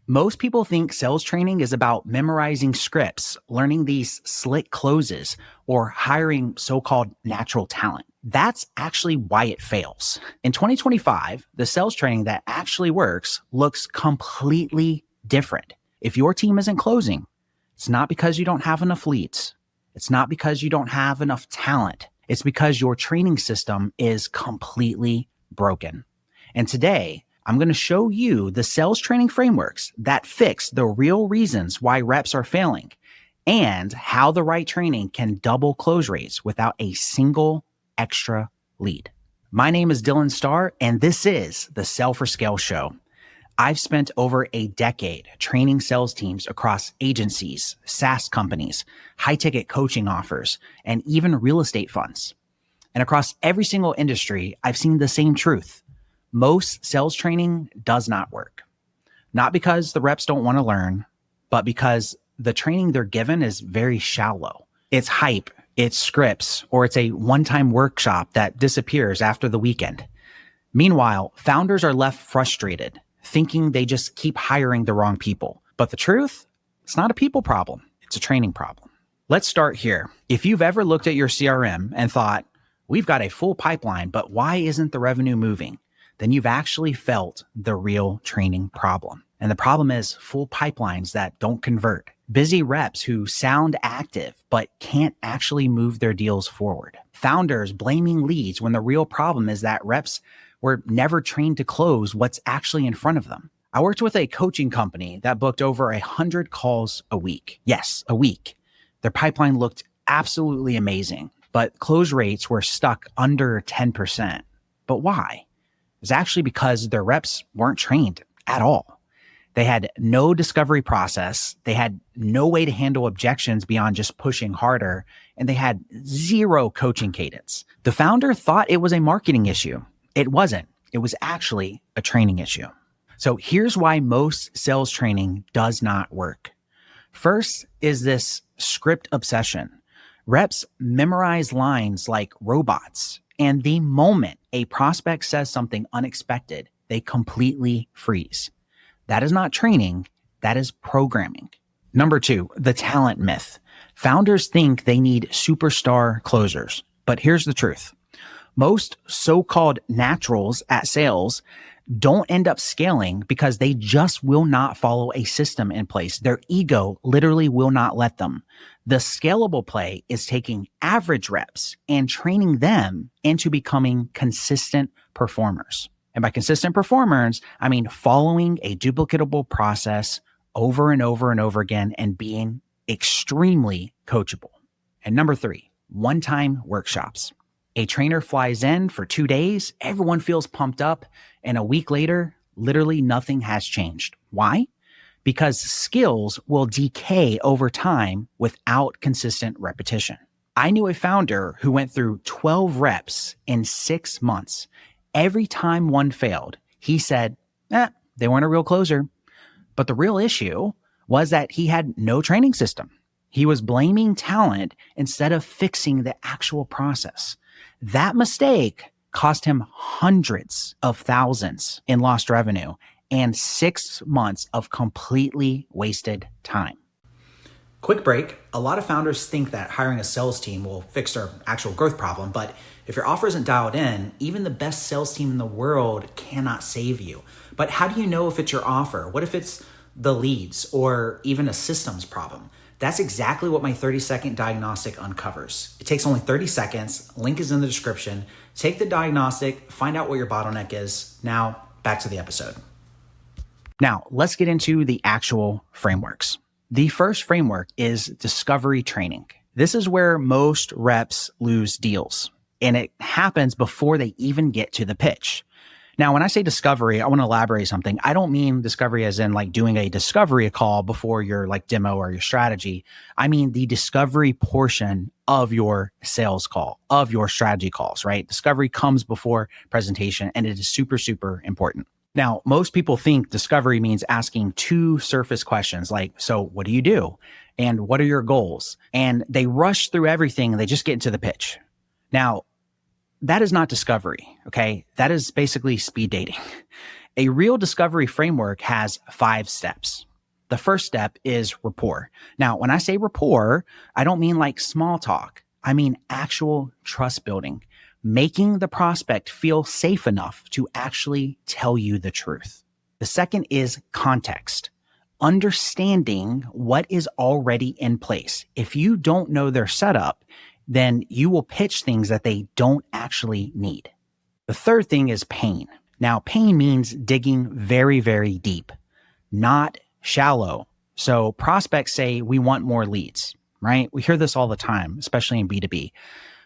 Most people think sales training is about memorizing scripts, learning these slick closes, or hiring so-called natural talent. That's actually why it fails. In 2025, the sales training that actually works looks completely different. If your team isn't closing, it's not because you don't have enough leads. It's not because you don't have enough talent. It's because your training system is completely broken. And today, I'm going to show you the sales training frameworks that fix the real reasons why reps are failing and how the right training can double close rates without a single extra lead. My name is Dylan Starr, and this is the Sell for Scale Show. I've spent over a decade training sales teams across agencies, SaaS companies, high-ticket coaching offers, and even real estate funds. And across every single industry, I've seen the same truth. Most sales training does not work. Not because the reps don't want to learn, but because the training they're given is very shallow. It's hype, it's scripts, or it's a one-time workshop that disappears after the weekend. Meanwhile, founders are left frustrated, thinking they just keep hiring the wrong people. But the truth, it's not a people problem, it's a training problem. Let's start here. If you've ever looked at your CRM and thought, we've got a full pipeline, but why isn't the revenue moving? Then you've actually felt the real training problem. And the problem is full pipelines that don't convert, busy reps who sound active but can't actually move their deals forward, founders blaming leads when the real problem is that reps were never trained to close what's actually in front of them. I worked with a coaching company that booked over 100 calls a week. Yes, a week. Their pipeline looked absolutely amazing, but close rates were stuck under 10%. But why? It's actually because their reps weren't trained at all. They had no discovery process. They had no way to handle objections beyond just pushing harder. And they had zero coaching cadence. The founder thought it was a marketing issue. It wasn't. It was actually a training issue. So here's why most sales training does not work. First is this script obsession. Reps memorize lines like robots. And the moment a prospect says something unexpected, they completely freeze. That is not training, that is programming. Number two, the talent myth. Founders think they need superstar closers, but here's the truth. Most so-called naturals at sales don't end up scaling because they just will not follow a system in place. Their ego literally will not let them. The scalable play is taking average reps and training them into becoming consistent performers. And by consistent performers, I mean following a duplicatable process over and over and over again and being extremely coachable. And number three, one-time workshops. A trainer flies in for 2 days, everyone feels pumped up, and a week later, literally nothing has changed. Why? Because skills will decay over time without consistent repetition. I knew a founder who went through 12 reps in 6 months. Every time one failed, he said, they weren't a real closer. But the real issue was that he had no training system. He was blaming talent instead of fixing the actual process. That mistake cost him hundreds of thousands in lost revenue and 6 months of completely wasted time. Quick break. A lot of founders think that hiring a sales team will fix their actual growth problem, but if your offer isn't dialed in, even the best sales team in the world cannot save you. But how do you know if it's your offer? What if it's the leads or even a systems problem? That's exactly what my 30-second diagnostic uncovers. It takes only 30 seconds. Link is in the description. Take the diagnostic, find out what your bottleneck is. Now, back to the episode. Now, let's get into the actual frameworks. The first framework is discovery training. This is where most reps lose deals, and it happens before they even get to the pitch. Now, when I say discovery, I want to elaborate something. I don't mean discovery as in like doing a discovery call before your like demo or your strategy. I mean the discovery portion of your sales call, of your strategy calls, right? Discovery comes before presentation, and it is super, super important. Now, most people think discovery means asking 2 surface questions like, so what do you do? And what are your goals? And they rush through everything and they just get into the pitch. Now, that is not discovery, okay? That is basically speed dating. A real discovery framework has 5 steps. The first step is rapport. Now, when I say rapport, I don't mean like small talk. I mean actual trust building, making the prospect feel safe enough to actually tell you the truth. The second is context, understanding what is already in place. If you don't know their setup, then you will pitch things that they don't actually need. The third thing is pain. Now, pain means digging very, very deep, not shallow. So prospects say, we want more leads, right? We hear this all the time, especially in B2B.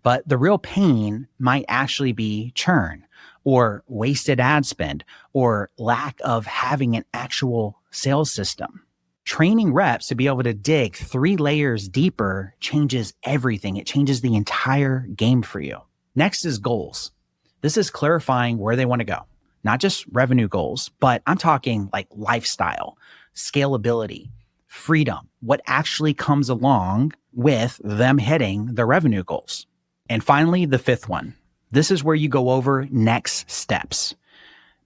But the real pain might actually be churn or wasted ad spend or lack of having an actual sales system. Training reps to be able to dig 3 layers deeper changes everything. It changes the entire game for you. Next is goals. This is clarifying where they want to go. Not just revenue goals, but I'm talking like lifestyle, scalability, freedom, what actually comes along with them hitting the revenue goals. And finally, the 5th one. This is where you go over next steps.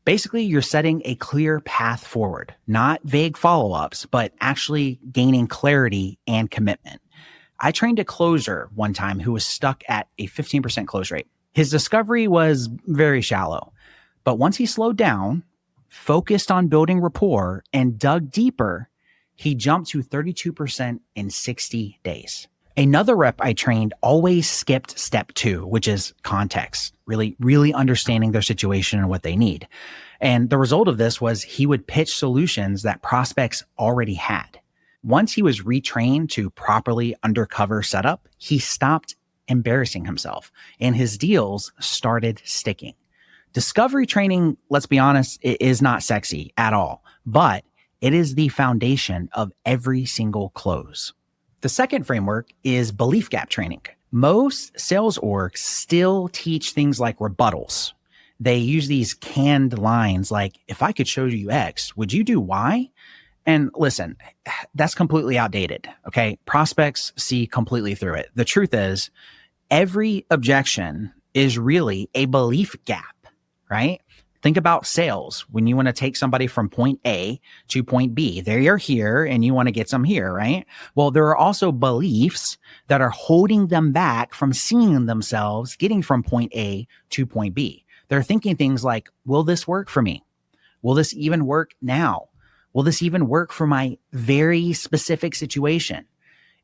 Basically, you're setting a clear path forward, not vague follow-ups, but actually gaining clarity and commitment. I trained a closer one time who was stuck at a 15% close rate. His discovery was very shallow, but once he slowed down, focused on building rapport, and dug deeper, he jumped to 32% in 60 days. Another rep I trained always skipped step 2, which is context, really understanding their situation and what they need. And the result of this was he would pitch solutions that prospects already had. Once he was retrained to properly undercover setup, he stopped embarrassing himself and his deals started sticking. Discovery training, let's be honest, it is not sexy at all, but it is the foundation of every single close. The second framework is belief gap training. Most sales orgs still teach things like rebuttals. They use these canned lines like, if I could show you X, would you do Y? And listen, that's completely outdated, okay? Prospects see completely through it. The truth is, every objection is really a belief gap, right? Think about sales. When you want to take somebody from point A to point B, they're here and you want to get them here, right? Well, there are also beliefs that are holding them back from seeing themselves getting from point A to point B. They're thinking things like, will this work for me? Will this even work now? Will this even work for my very specific situation?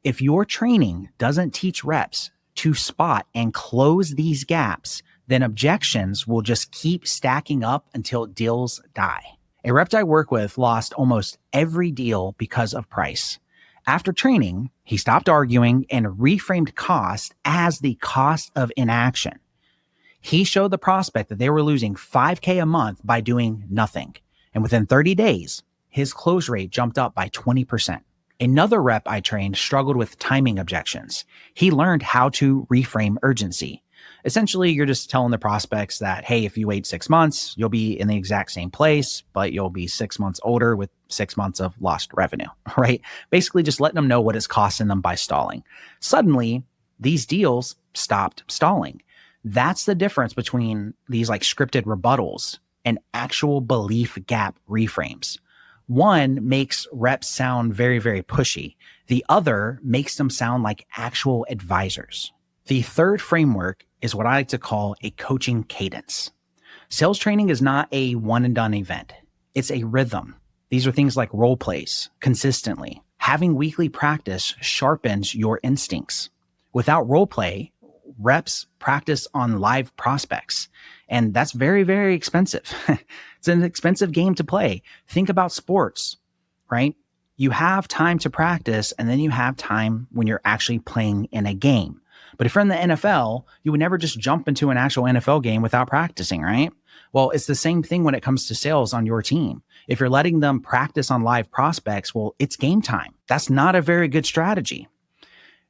If your training doesn't teach reps to spot and close these gaps, then objections will just keep stacking up until deals die. A rep I work with lost almost every deal because of price. After training, he stopped arguing and reframed cost as the cost of inaction. He showed the prospect that they were losing $5,000 a month by doing nothing. And within 30 days, his close rate jumped up by 20%. Another rep I trained struggled with timing objections. He learned how to reframe urgency. Essentially, you're just telling the prospects that, hey, if you wait 6 months, you'll be in the exact same place, but you'll be 6 months older with 6 months of lost revenue, right? Basically, just letting them know what it's costing them by stalling. Suddenly, these deals stopped stalling. That's the difference between these like scripted rebuttals and actual belief gap reframes. One makes reps sound very, very pushy. The other makes them sound like actual advisors. The third framework is what I like to call a coaching cadence. Sales training is not a one and done event. It's a rhythm. These are things like role plays consistently. Having weekly practice sharpens your instincts. Without role play, reps practice on live prospects. And that's very, very expensive. It's an expensive game to play. Think about sports, right? You have time to practice and then you have time when you're actually playing in a game. But if you're in the NFL, you would never just jump into an actual NFL game without practicing, right? Well, it's the same thing when it comes to sales on your team. If you're letting them practice on live prospects, well, it's game time. That's not a very good strategy.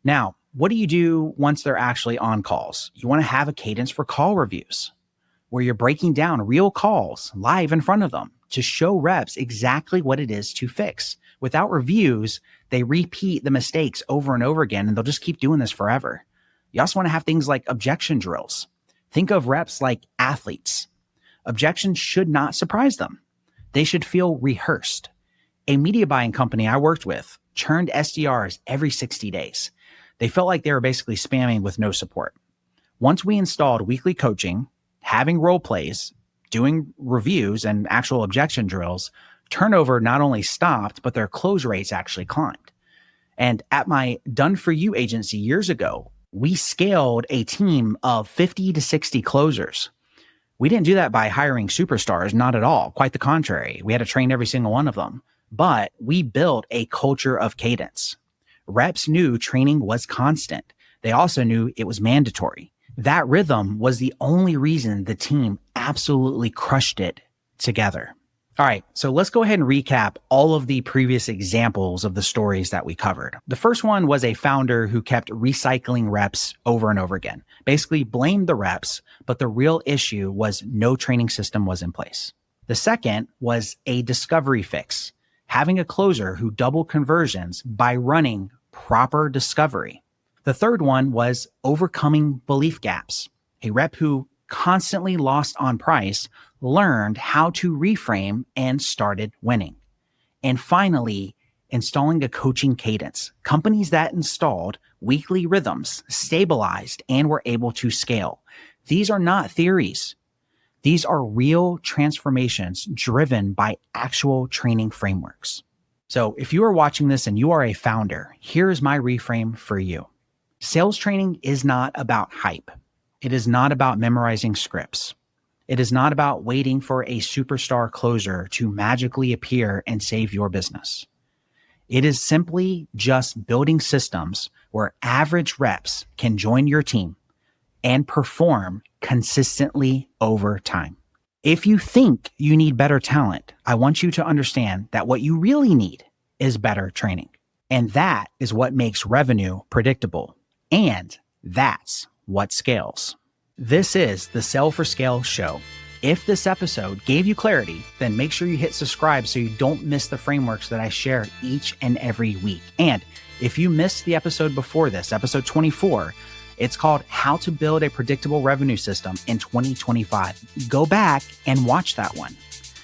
Now, what do you do once they're actually on calls? You want to have a cadence for call reviews where you're breaking down real calls live in front of them to show reps exactly what it is to fix. Without reviews, they repeat the mistakes over and over again, and they'll just keep doing this forever. You also want to have things like objection drills. Think of reps like athletes. Objections should not surprise them. They should feel rehearsed. A media buying company I worked with churned SDRs every 60 days. They felt like they were basically spamming with no support. Once we installed weekly coaching, having role plays, doing reviews and actual objection drills, turnover not only stopped, but their close rates actually climbed. And at my Done For You agency years ago, we scaled a team of 50 to 60 closers. We didn't do that by hiring superstars, not at all. Quite the contrary. We had to train every single one of them. But we built a culture of cadence. Reps knew training was constant. They also knew it was mandatory. That rhythm was the only reason the team absolutely crushed it together. All right, so let's go ahead and recap all of the previous examples of the stories that we covered. The first one was a founder who kept recycling reps over and over again, basically blamed the reps, but the real issue was no training system was in place. The second was a discovery fix, having a closer who doubled conversions by running proper discovery. The third one was overcoming belief gaps. A rep who constantly lost on price learned how to reframe and started winning. And finally, installing a coaching cadence. Companies that installed weekly rhythms stabilized and were able to scale. These are not theories. These are real transformations driven by actual training frameworks. So if you are watching this and you are a founder, here is my reframe for you. Sales training is not about hype. It is not about memorizing scripts. It is not about waiting for a superstar closer to magically appear and save your business. It is simply just building systems where average reps can join your team and perform consistently over time. If you think you need better talent, I want you to understand that what you really need is better training. And that is what makes revenue predictable. And that's what scales. This is the Sell for Scale show. If this episode gave you clarity, then make sure you hit subscribe so you don't miss the frameworks that I share each and every week. And if you missed the episode before this, episode 24, it's called How to Build a Predictable Revenue System in 2025. Go back and watch that one,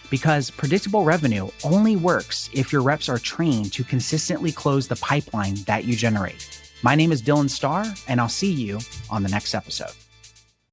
because predictable revenue only works if your reps are trained to consistently close the pipeline that you generate. My name is Dylan Starr, and I'll see you on the next episode.